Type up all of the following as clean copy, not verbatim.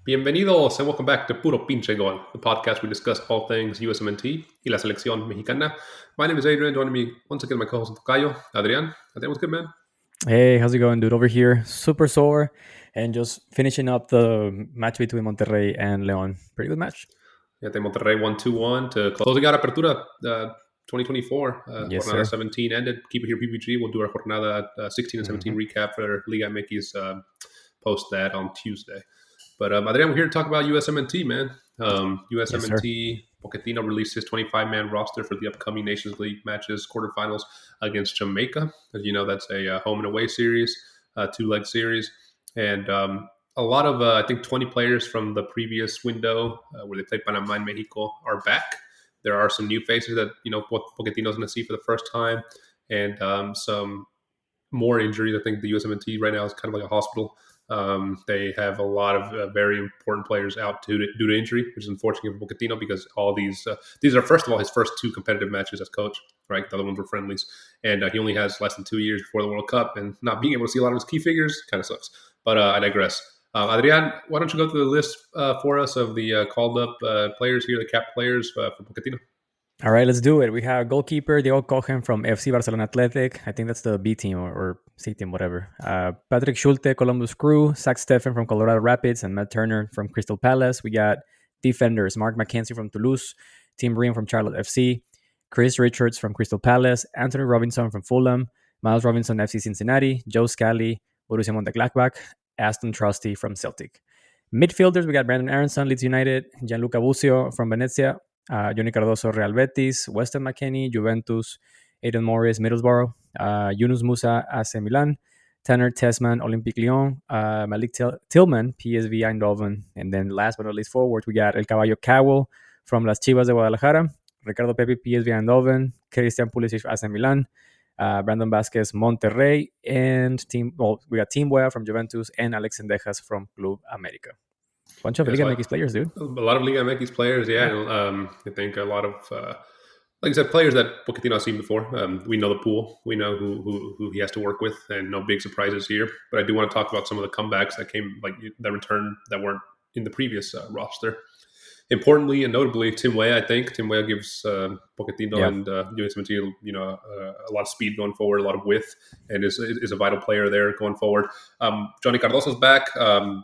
Bienvenidos and welcome back to Puro Pinche Gol, the podcast we discuss all things Usmnt y la selección mexicana. My name is Adrian. Joining me once again, my co-host Tocayo, Adrian. Adrian, what's good, man? Hey, how's it going, dude? Over here, super sore, and just finishing up the match between Monterrey and Leon. Pretty good match. Fíjate, Monterrey won 2-1 to closing out Apertura 2024. Yes, Jornada sir. 17 ended. Keep it here, PPG. We'll do our Jornada 16 and 17 recap for Liga MX post that on Tuesday. But Adrian, we're here to talk about USMNT, man. Yes, sir. USMNT, Pochettino released his 25-man roster for the upcoming Nations League matches, quarterfinals against Jamaica. As you know, that's a home and away series, two-leg series. And a lot of, I think, 20 players from the previous window where they played Panama and Mexico are back. There are some new faces that, Pochettino's going to see for the first time. And some more injuries. I think the USMNT right now is kind of like a hospital. They have a lot of very important players out due to injury, which is unfortunate for Pochettino because all these are, first of all, his first two competitive matches as coach, right? The other ones were friendlies. And he only has less than 2 years before the World Cup, and not being able to see a lot of his key figures kind of sucks. But I digress. Adrian, why don't you go through the list for us of the called up players here, the capped players for Pochettino? All right, let's do it. We have goalkeeper Diego Cohen from FC Barcelona Athletic. I think that's the B team or C team, whatever. Patrick Schulte, Columbus Crew. Zach Steffen from Colorado Rapids, and Matt Turner from Crystal Palace. We got defenders Mark McKenzie from Toulouse, Tim Ream from Charlotte FC, Chris Richards from Crystal Palace, Anthony Robinson from Fulham, Miles Robinson FC Cincinnati, Joe Scally, Borussia Mönchengladbach, Aston Trusty from Celtic. Midfielders, we got Brandon Aronson, Leeds United, Gianluca Busio from Venezia, Johnny Cardoso, Real Betis, Weston McKennie, Juventus, Aidan Morris, Middlesbrough, Yunus Musa, AC Milan, Tanner Tesman, Olympique Lyon, Malik Tillman, PSV Eindhoven, and then last but not least forward, we got El Caballo Cowell from Las Chivas de Guadalajara, Ricardo Pepe, PSV Eindhoven, Christian Pulisic, AC Milan, Brandon Vasquez, Monterrey, and we got Team Boya from Juventus, and Alex Sendejas from Club America. Bunch of Liga MX players, dude. A lot of Liga MX players, yeah. I think a lot of, like I said, players that Pochettino has seen before. We know the pool. We know who he has to work with, and no big surprises here. But I do want to talk about some of the comebacks that came, like that return that weren't in the previous roster. Importantly and notably, Tim Weah, I think. Tim Weah gives Pochettino and USMT, a lot of speed going forward, a lot of width, and is a vital player there going forward. Johnny Cardoso's back,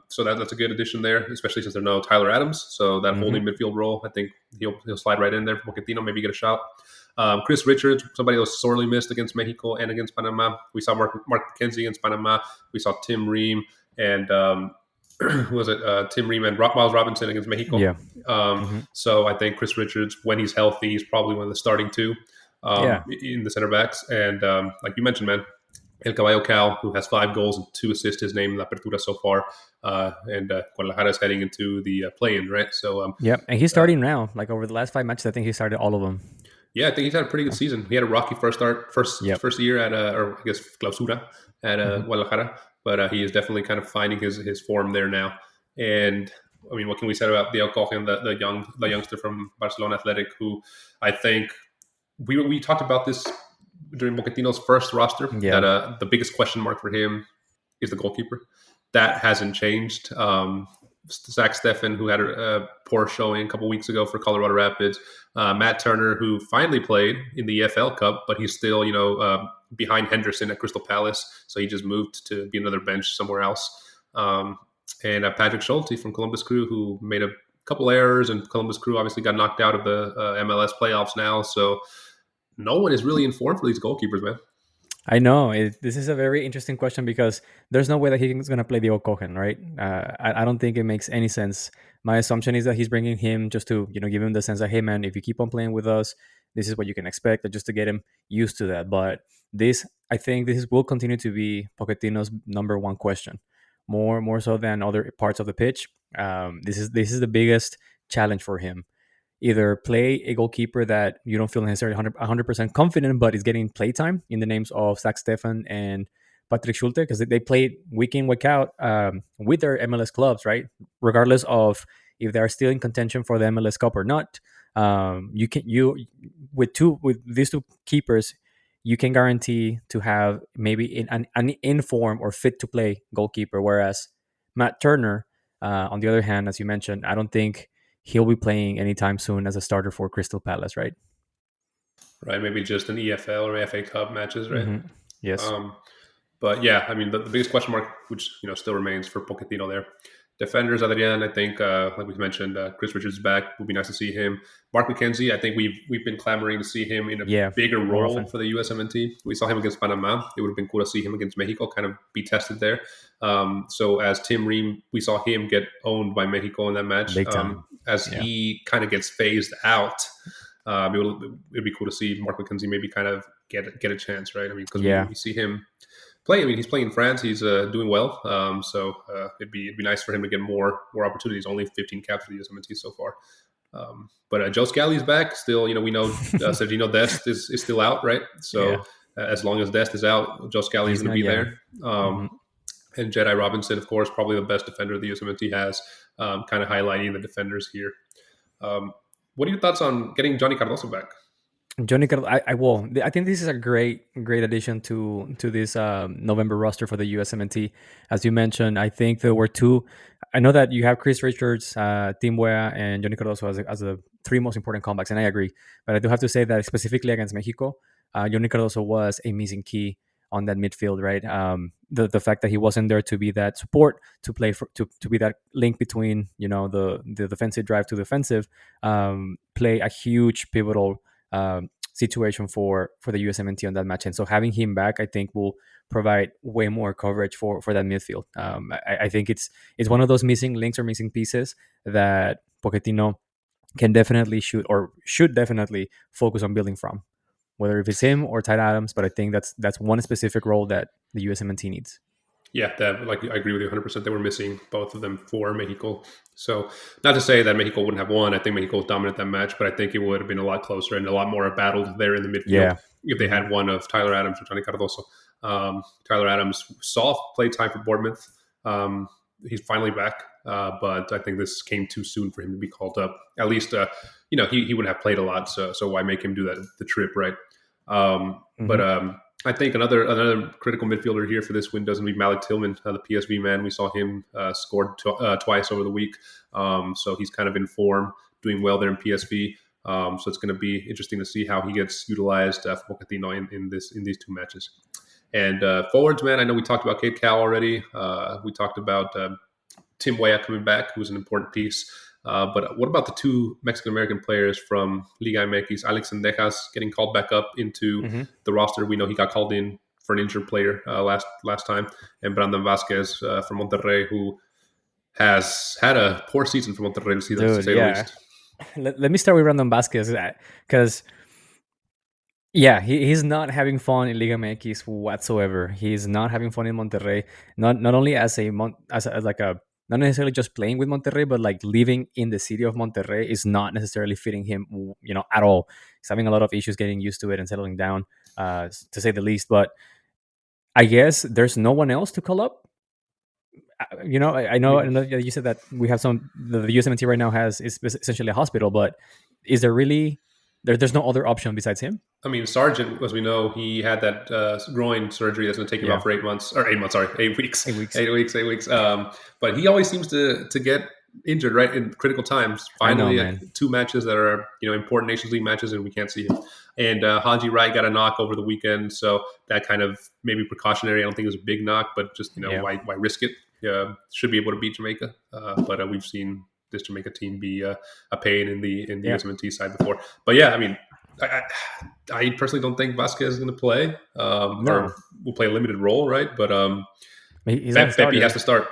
so that's a good addition there, especially since there's no Tyler Adams. So that holding midfield role, I think he'll slide right in there for Pochettino, maybe get a shot. Chris Richards, somebody that was sorely missed against Mexico and against Panama. We saw Mark McKenzie against Panama. We saw Tim Ream and was it Tim Ream and Miles Robinson against Mexico? Yeah. So I think Chris Richards, when he's healthy, he's probably one of the starting two in the center backs. And like you mentioned, man, El Caballo Cal, who has 5 goals and 2 assists, his name in La Apertura so far. And Guadalajara is heading into the play-in, right? So and he's starting now. Like over the last 5 matches, I think he started all of them. Yeah, I think he's had a pretty good season. He had a rocky first year at, or I guess, Clausura at Guadalajara. But he is definitely kind of finding his form there now. And I mean, what can we say about the Cohen, the youngster from Barcelona Athletic, who I think we talked about this during Pochettino's first roster. Yeah. That the biggest question mark for him is the goalkeeper. That hasn't changed. Zach Steffen, who had a poor showing a couple weeks ago for Colorado Rapids. Matt Turner, who finally played in the EFL Cup, but he's still, behind Henderson at Crystal Palace. So he just moved to be another bench somewhere else. And Patrick Schulte from Columbus Crew, who made a couple errors, and Columbus Crew obviously got knocked out of the MLS playoffs now. So no one is really informed for these goalkeepers, man. I know. This is a very interesting question because there's no way that he's going to play Diego Cohen, right? I don't think it makes any sense. My assumption is that he's bringing him just to, give him the sense that, hey, man, if you keep on playing with us, this is what you can expect, just to get him used to that. But I think this will continue to be Pochettino's number one question, more so than other parts of the pitch. This is the biggest challenge for him. Either play a goalkeeper that you don't feel necessarily 100% confident, but is getting playtime in the names of Zach Steffen and Patrick Schulte, because they play week in, week out with their MLS clubs, right? Regardless of if they're still in contention for the MLS Cup or not. With these two keepers, you can guarantee to have maybe an in-form or fit to play goalkeeper, whereas Matt Turner, On the other hand, as you mentioned, I don't think he'll be playing anytime soon as a starter for Crystal Palace, right? Right, maybe just an EFL or FA Cup matches, right? Yes. Um, But yeah, I mean, the biggest question mark, which still remains for Pochettino there. Defenders, Adrian, I think, like we mentioned, Chris Richards is back. Would be nice to see him. Mark McKenzie, I think we've been clamoring to see him in a Yeah. bigger More role often. for the USMNT. We saw him against Panama. It would have been cool to see him against Mexico, kind of be tested there. So as Tim Ream, we saw him get owned by Mexico in that match. Big time. As Yeah. he kind of gets phased out, it'd be cool to see Mark McKenzie maybe kind of get a chance, right? I mean, because Yeah. we see him play. I mean, he's playing in France. He's doing well. So it'd be nice for him to get more opportunities. Only 15 caps for the USMNT so far. But Joe Scally's back. Still, we know Sergino Dest is still out, right? Yeah. So as long as Dest is out, Joe Scally is He's going to not. be Yeah. there. hmm And Jedi Robinson, of course, probably the best defender the USMNT has. Kind of highlighting the defenders here. What are your thoughts on getting Johnny Cardoso back? Johnny Carlos, I think this is a great addition to this November roster for the USMNT. As you mentioned, I think there were two. I know that you have Chris Richards, Tim Wea, and Johnny Cardoso as the three most important comebacks, and I agree. But I do have to say that specifically against Mexico, Johnny Cardoso was a missing key on that midfield, right? The fact that he wasn't there to be that support, to play to be that link between the defensive drive to defensive, play a huge pivotal situation for the USMNT on that match. And so having him back, I think, will provide way more coverage for that midfield. I think it's one of those missing links or missing pieces that Pochettino can definitely should definitely focus on building from, whether if it's him or Ty Adams. But I think that's one specific role that the USMNT needs. Yeah, that like I agree with you 100%. They were missing both of them for Mexico. So not to say that Mexico wouldn't have won. I think Mexico was dominant that match, but I think it would have been a lot closer and a lot more battled there in the midfield Yeah. if they hmm had one of Tyler Adams or Johnny Cardoso. Tyler Adams saw play time for Bournemouth. He's finally back, but I think this came too soon for him to be called up. At least, he wouldn't have played a lot, so why make him do that the trip, right? But hmm I think another critical midfielder here for this win doesn't be Malik Tillman, the PSV man. We saw him scored twice over the week, so he's kind of in form, doing well there in PSV. So it's going to be interesting to see how he gets utilized for Pochettino in these two matches. And forwards, man, I know we talked about Kate Cow already. We talked about Tim Weah coming back, who's an important piece. But what about the two Mexican-American players from Liga MX, Alex Sendejas getting called back up into hmm the roster? We know he got called in for an injured player last time. And Brandon Vasquez from Monterrey, who has had a poor season for Monterrey, to Dude, say the yeah. least. Let me start with Brandon Vasquez, because yeah, he's not having fun in Liga MX whatsoever. He's not having fun in Monterrey. Not only as like a not necessarily just playing with Monterrey, but like living in the city of Monterrey is not necessarily fitting him, at all. He's having a lot of issues getting used to it and settling down, to say the least. But I guess there's no one else to call up. I know that you said that we have the USMNT right now is essentially a hospital, but is there really there's no other option besides him? I mean, Sargent, as we know, he had that groin surgery that's going to take him Yeah, out for 8 months, or 8 months, sorry, 8 weeks, 8 weeks. 8 weeks. But he always seems to get injured right in critical times. I know, Finally, man. two matches that are important Nations League matches, and we can't see him. And Hajiwright got a knock over the weekend, so that kind of maybe precautionary. I don't think it was a big knock, but just Yeah, why risk it? Should be able to beat Jamaica, but we've seen this Jamaica team be a pain in the yeah. USMNT side before. But yeah, I mean. I personally don't think Vasquez is going to play, No, or will play a limited role, right? But he's not a Pepe has starter. to start.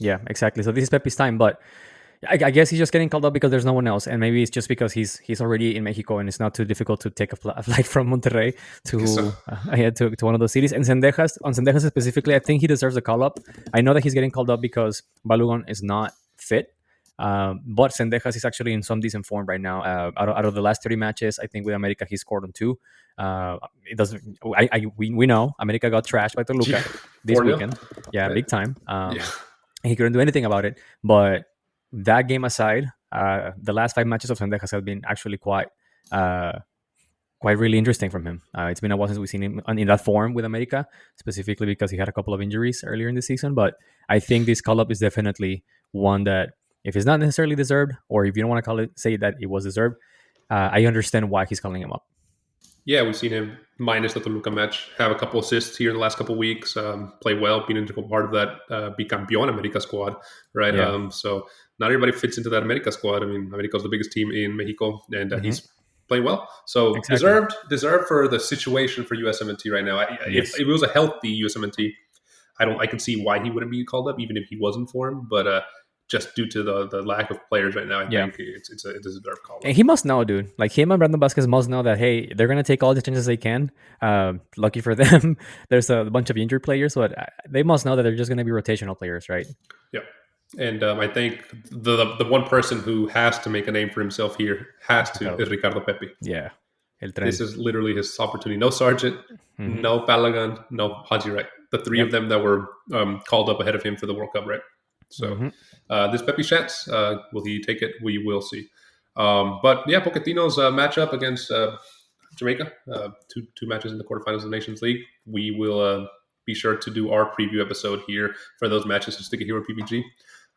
Yeah, exactly. So this is Pepe's time, but I guess he's just getting called up because there's no one else, and maybe it's just because he's already in Mexico and it's not too difficult to take a flight from Monterrey I guess so. to one of those cities. And Sendejas specifically, I think he deserves a call up. I know that he's getting called up because Balogun is not fit, but Sendejas is actually in some decent form right now. Out of the last 30 matches, I think with America he scored on two. It doesn't. We know America got trashed by Toluca this 4-0. weekend. Yeah, Right? big time. Yeah. He couldn't do anything about it. But that game aside, the last 5 matches of Sendejas have been actually uh, quite really interesting from him. It's been a while since we've seen him in that form with America, specifically because he had a couple of injuries earlier in the season. But I think this call up is definitely one that if it's not necessarily deserved, or if you don't want to call it, say that it was deserved, I understand why he's calling him up. Yeah, we've seen him minus the Toluca match have a couple assists here in the last couple of weeks. Play well, being an integral part of that Bicampeón America squad, right? Yeah. So not everybody fits into that America squad. I mean, America is the biggest team in Mexico, and Mhm. he's playing well. So Exactly. deserved for the situation for USMNT right now. If Yes. it was a healthy USMNT, I can see why he wouldn't be called up, even if he was in form. But just due to the lack of players right now, I Yeah. think it's a deserved call And up. he must know, dude. Like him and Brandon Vasquez must know that hey, they're gonna take all the chances they can. Lucky for them, there's a bunch of injured players, but they must know that they're just gonna be rotational players, right? Yeah. And I think the one person who has to make a name for himself here Ricardo. is Ricardo Pepi. Yeah. El This tren. is literally his opportunity. No Sargent, Hmm. no Balagan, no Hajiwright. The three Yep. of them that were called up ahead of him for the World Cup, right? So Hmm. this Pepe chance, will he take it? We will see. But yeah, Pochettino's matchup against Jamaica, two matches in the quarterfinals of the Nations League. We will be sure to do our preview episode here for those matches. So stick it here with PPG.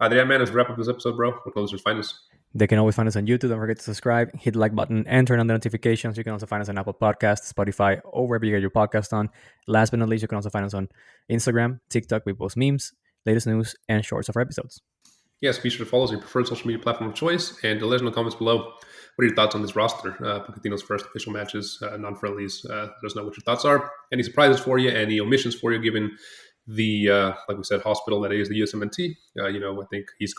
Adrian, man, let's wrap up this episode, bro. Where can listeners find us? They can always find us on YouTube. Don't forget to subscribe, hit the like button, and turn on the notifications. You can also find us on Apple Podcasts, Spotify, or wherever you get your podcast on. Last but not least, you can also find us on Instagram, TikTok. We post memes, latest news, and shorts of our episodes. Yes, be sure to follow us on your preferred social media platform of choice, and let us know in the comments below. What are your thoughts on this roster? Pochettino's first official matches, non-friendlies. Let us know what your thoughts are. Any surprises for you? Any omissions for you? Given the like we said, hospital that is the USMNT. I think he's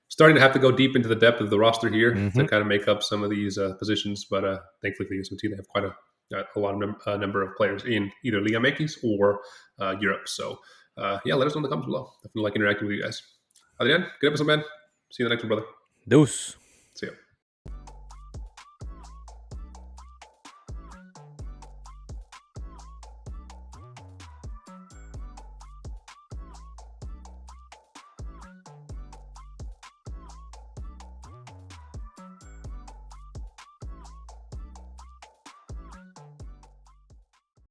starting to have to go deep into the depth of the roster here to Mm-hmm. kind of make up some of these positions. But thankfully for the USMNT, they have quite a lot of number of players in either Liga MX or Europe. So yeah, let us know in the comments below. Definitely like interacting with you guys. Adrian, good episode, man. See you in the next one, brother. Deuce. See ya.